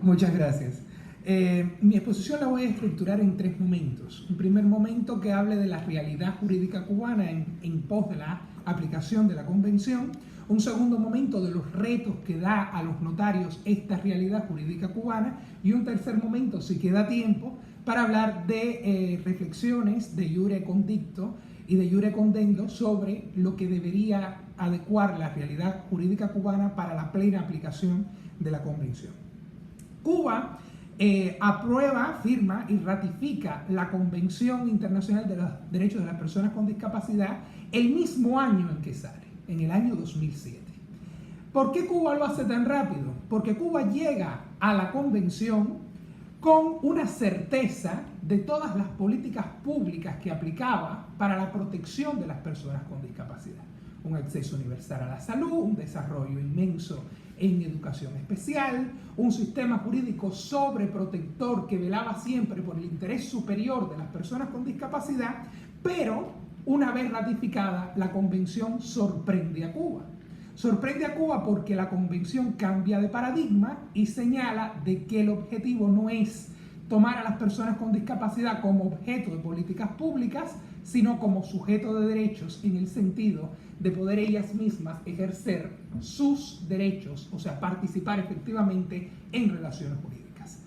Muchas gracias. Mi exposición la voy a estructurar en tres momentos. Un primer momento que hable de la realidad jurídica cubana en pos de la aplicación de la Convención. Un segundo momento de los retos que da a los notarios esta realidad jurídica cubana. Y un tercer momento, si queda tiempo, para hablar de reflexiones de iure condicto y de iure condendo sobre lo que debería adecuar la realidad jurídica cubana para la plena aplicación de la Convención. Cuba aprueba, firma y ratifica la Convención Internacional de los Derechos de las Personas con Discapacidad el mismo año en que sale, en el año 2007. ¿Por qué Cuba lo hace tan rápido? Porque Cuba llega a la Convención con una certeza de todas las políticas públicas que aplicaba para la protección de las personas con discapacidad. Un acceso universal a la salud, un desarrollo inmenso en educación especial, un sistema jurídico sobreprotector que velaba siempre por el interés superior de las personas con discapacidad, pero una vez ratificada, la Convención sorprende a Cuba. Sorprende a Cuba porque la Convención cambia de paradigma y señala de que el objetivo no es tomar a las personas con discapacidad como objeto de políticas públicas, sino como sujeto de derechos en el sentido de poder ellas mismas ejercer sus derechos, o sea, participar efectivamente en relaciones jurídicas.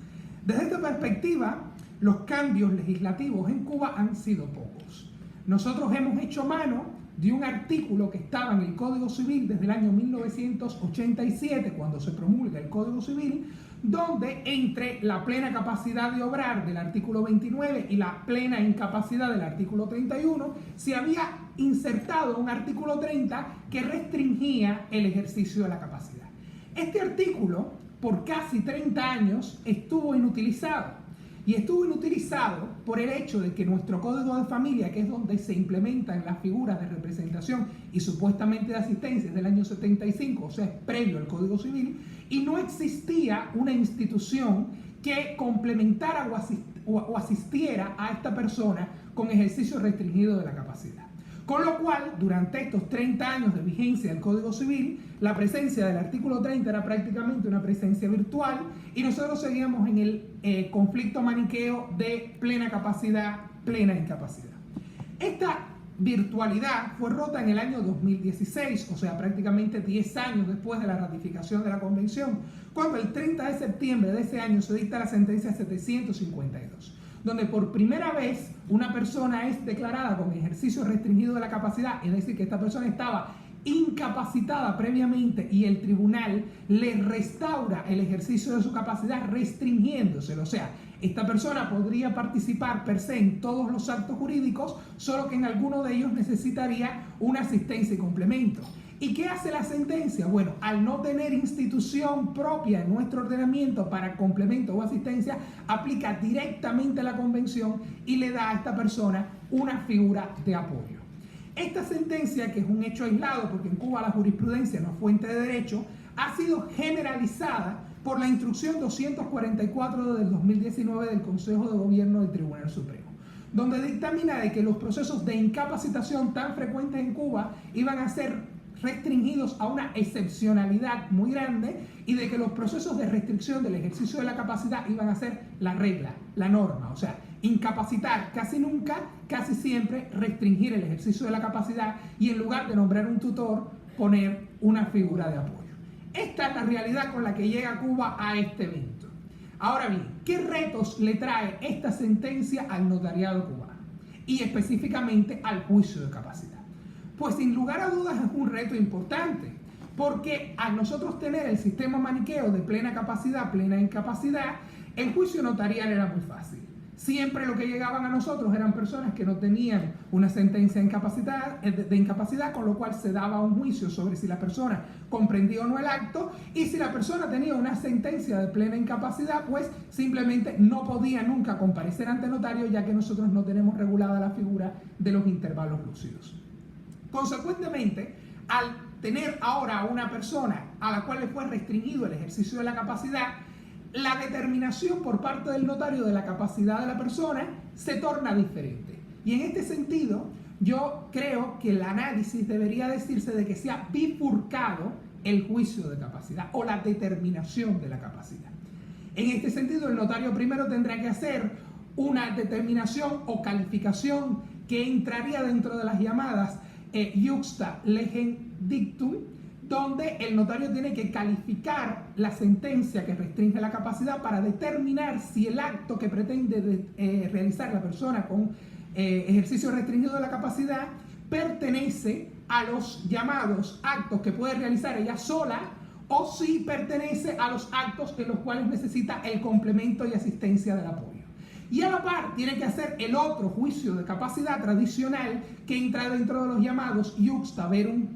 Desde esta perspectiva, los cambios legislativos en Cuba han sido pocos. Nosotros hemos hecho mano de un artículo que estaba en el Código Civil desde el año 1987, cuando se promulga el Código Civil, donde entre la plena capacidad de obrar del artículo 29 y la plena incapacidad del artículo 31, se había insertado un artículo 30 que restringía el ejercicio de la capacidad. Este artículo, por casi 30 años, estuvo inutilizado. Y estuvo inutilizado por el hecho de que nuestro Código de Familia, que es donde se implementan las figuras de representación y supuestamente de asistencia, es del año 75, o sea, es previo al Código Civil, y no existía una institución que complementara o asistiera a esta persona con ejercicio restringido de la capacidad. Con lo cual, durante estos 30 años de vigencia del Código Civil, la presencia del artículo 30 era prácticamente una presencia virtual y nosotros seguíamos en el conflicto maniqueo de plena capacidad, plena incapacidad. Esta virtualidad fue rota en el año 2016, o sea, prácticamente 10 años después de la ratificación de la Convención, cuando el 30 de septiembre de ese año se dicta la sentencia 752. Donde por primera vez una persona es declarada con ejercicio restringido de la capacidad, es decir, que esta persona estaba incapacitada previamente y el tribunal le restaura el ejercicio de su capacidad restringiéndoselo. O sea, esta persona podría participar per se en todos los actos jurídicos, solo que en alguno de ellos necesitaría una asistencia y complemento. ¿Y qué hace la sentencia? Bueno, al no tener institución propia en nuestro ordenamiento para complemento o asistencia, aplica directamente la Convención y le da a esta persona una figura de apoyo. Esta sentencia, que es un hecho aislado, porque en Cuba la jurisprudencia no es fuente de derecho, ha sido generalizada por la instrucción 244 del 2019 del Consejo de Gobierno del Tribunal Supremo, donde dictamina de que los procesos de incapacitación tan frecuentes en Cuba iban a ser restringidos a una excepcionalidad muy grande y de que los procesos de restricción del ejercicio de la capacidad iban a ser la regla, la norma. O sea, incapacitar casi nunca, casi siempre restringir el ejercicio de la capacidad y en lugar de nombrar un tutor, poner una figura de apoyo. Esta es la realidad con la que llega Cuba a este evento. Ahora bien, ¿qué retos le trae esta sentencia al notariado cubano? Y específicamente al juicio de capacidad. Pues sin lugar a dudas es un reto importante, porque al nosotros tener el sistema maniqueo de plena capacidad, plena incapacidad, el juicio notarial era muy fácil. Siempre lo que llegaban a nosotros eran personas que no tenían una sentencia de incapacidad, con lo cual se daba un juicio sobre si la persona comprendía o no el acto, y si la persona tenía una sentencia de plena incapacidad, pues simplemente no podía nunca comparecer ante notario, ya que nosotros no tenemos regulada la figura de los intervalos lúcidos. Consecuentemente, al tener ahora a una persona a la cual le fue restringido el ejercicio de la capacidad, la determinación por parte del notario de la capacidad de la persona se torna diferente. Y en este sentido, yo creo que el análisis debería decirse de que se ha bifurcado el juicio de capacidad o la determinación de la capacidad. En este sentido, el notario primero tendrá que hacer una determinación o calificación que entraría dentro de las llamadas iuxta legem dictum, donde el notario tiene que calificar la sentencia que restringe la capacidad para determinar si el acto que pretende realizar la persona con ejercicio restringido de la capacidad pertenece a los llamados actos que puede realizar ella sola o si pertenece a los actos en los cuales necesita el complemento y asistencia del apoyo. Y a la par tiene que hacer el otro juicio de capacidad tradicional que entra dentro de los llamados iuxta verum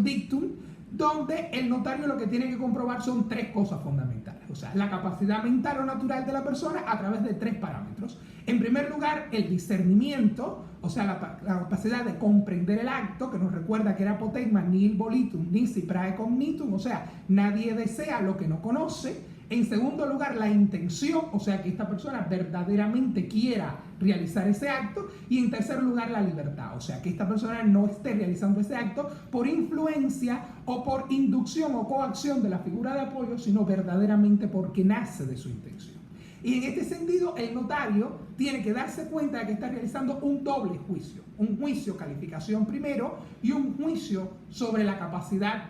dictum, donde el notario lo que tiene que comprobar son tres cosas fundamentales. O sea, la capacidad mental o natural de la persona a través de tres parámetros. En primer lugar, el discernimiento, o sea, la capacidad de comprender el acto, que nos recuerda que era potesma nihil volitum nisi prae cognitum, o sea, nadie desea lo que no conoce. En segundo lugar, la intención, o sea, que esta persona verdaderamente quiera realizar ese acto. Y en tercer lugar, la libertad, o sea, que esta persona no esté realizando ese acto por influencia o por inducción o coacción de la figura de apoyo, sino verdaderamente porque nace de su intención. Y en este sentido, el notario tiene que darse cuenta de que está realizando un doble juicio. Un juicio calificación primero y un juicio sobre la capacidad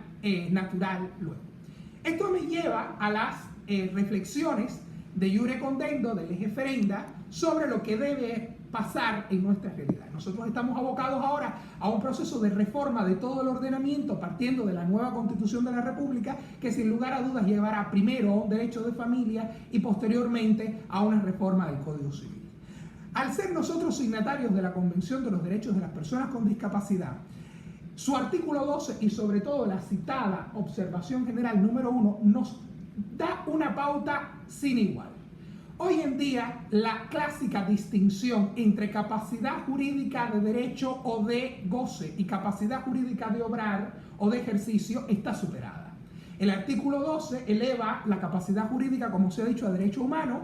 natural luego. Esto me lleva a las reflexiones de iure condendo, de lege ferenda, sobre lo que debe pasar en nuestra realidad. Nosotros estamos abocados ahora a un proceso de reforma de todo el ordenamiento partiendo de la nueva Constitución de la República, que sin lugar a dudas llevará primero a un derecho de familia y posteriormente a una reforma del Código Civil. Al ser nosotros signatarios de la Convención de los Derechos de las Personas con Discapacidad, su artículo 12 y sobre todo la citada observación general número 1 nos da una pauta sin igual. Hoy en día, la clásica distinción entre capacidad jurídica de derecho o de goce y capacidad jurídica de obrar o de ejercicio está superada. El artículo 12 eleva la capacidad jurídica, como se ha dicho, a derecho humano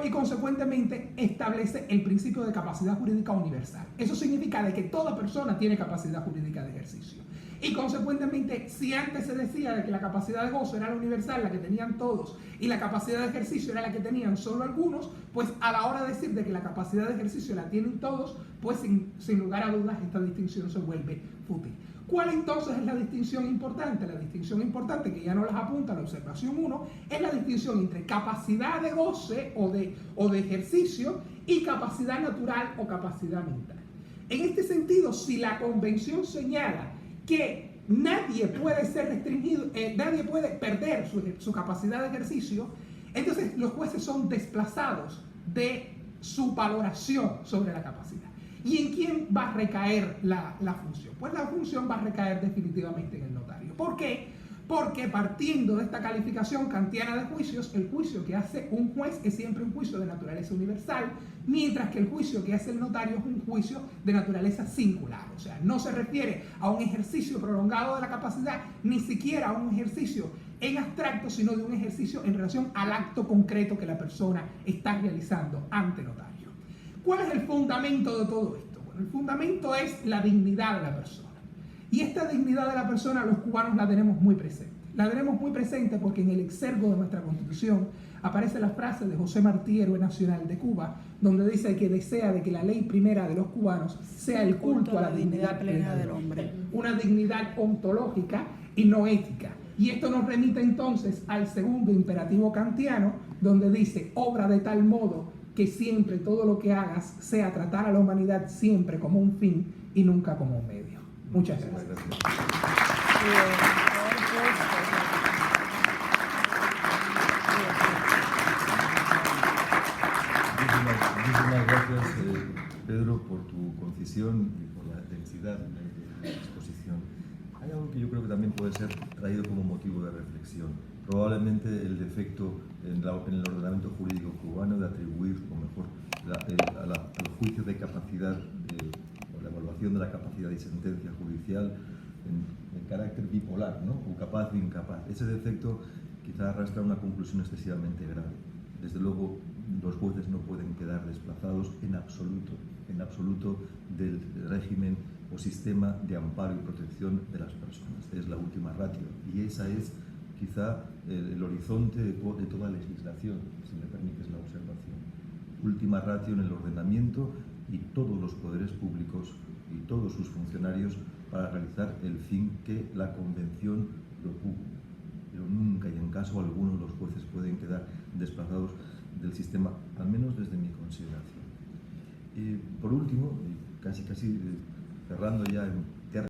y consecuentemente establece el principio de capacidad jurídica universal. Eso significa de que toda persona tiene capacidad jurídica de ejercicio. Y consecuentemente, si antes se decía de que la capacidad de gozo era la universal, la que tenían todos, y la capacidad de ejercicio era la que tenían solo algunos, pues a la hora de decir de que la capacidad de ejercicio la tienen todos, pues sin lugar a dudas esta distinción se vuelve fútil. ¿Cuál entonces es la distinción importante? La distinción importante, que ya nos las apunta la observación 1, es la distinción entre capacidad de goce o de ejercicio y capacidad natural o capacidad mental. En este sentido, si la Convención señala que nadie puede ser restringido, nadie puede perder su capacidad de ejercicio, entonces los jueces son desplazados de su valoración sobre la capacidad. ¿Y en quién va a recaer la función? Pues la función va a recaer definitivamente en el notario. ¿Por qué? Porque partiendo de esta calificación kantiana de juicios, el juicio que hace un juez es siempre un juicio de naturaleza universal, mientras que el juicio que hace el notario es un juicio de naturaleza singular. O sea, no se refiere a un ejercicio prolongado de la capacidad, ni siquiera a un ejercicio en abstracto, sino de un ejercicio en relación al acto concreto que la persona está realizando ante notario. ¿Cuál es el fundamento de todo esto? Bueno, el fundamento es la dignidad de la persona. Y esta dignidad de la persona los cubanos la tenemos muy presente. La tenemos muy presente porque en el exergo de nuestra Constitución aparece la frase de José Martí, héroe nacional de Cuba, donde dice que desea de que la ley primera de los cubanos sea el culto a la dignidad plena del hombre. Una dignidad ontológica y no ética. Y esto nos remite entonces al segundo imperativo kantiano, donde dice, obra de tal modo que siempre todo lo que hagas sea tratar a la humanidad siempre como un fin y nunca como un medio. Muchas gracias. Muchísimas gracias, Pedro, por tu concisión y por la densidad de la exposición. Hay algo que yo creo que también puede ser traído como motivo de reflexión. Probablemente el defecto en el ordenamiento jurídico cubano de atribuir, o mejor, al juicio de capacidad, o la evaluación de la capacidad y sentencia judicial en carácter bipolar, ¿no? O capaz o incapaz. Ese defecto quizá arrastra una conclusión excesivamente grave. Desde luego, los jueces no pueden quedar desplazados en absoluto del régimen o sistema de amparo y protección de las personas. Es la última ratio y esa es quizá el horizonte de toda legislación, si me permites la observación. Última ratio en el ordenamiento y todos los poderes públicos y todos sus funcionarios para realizar el fin que la Convención propuso. Pero nunca y en caso alguno los jueces pueden quedar desplazados del sistema, al menos desde mi consideración. Por último, casi cerrando ya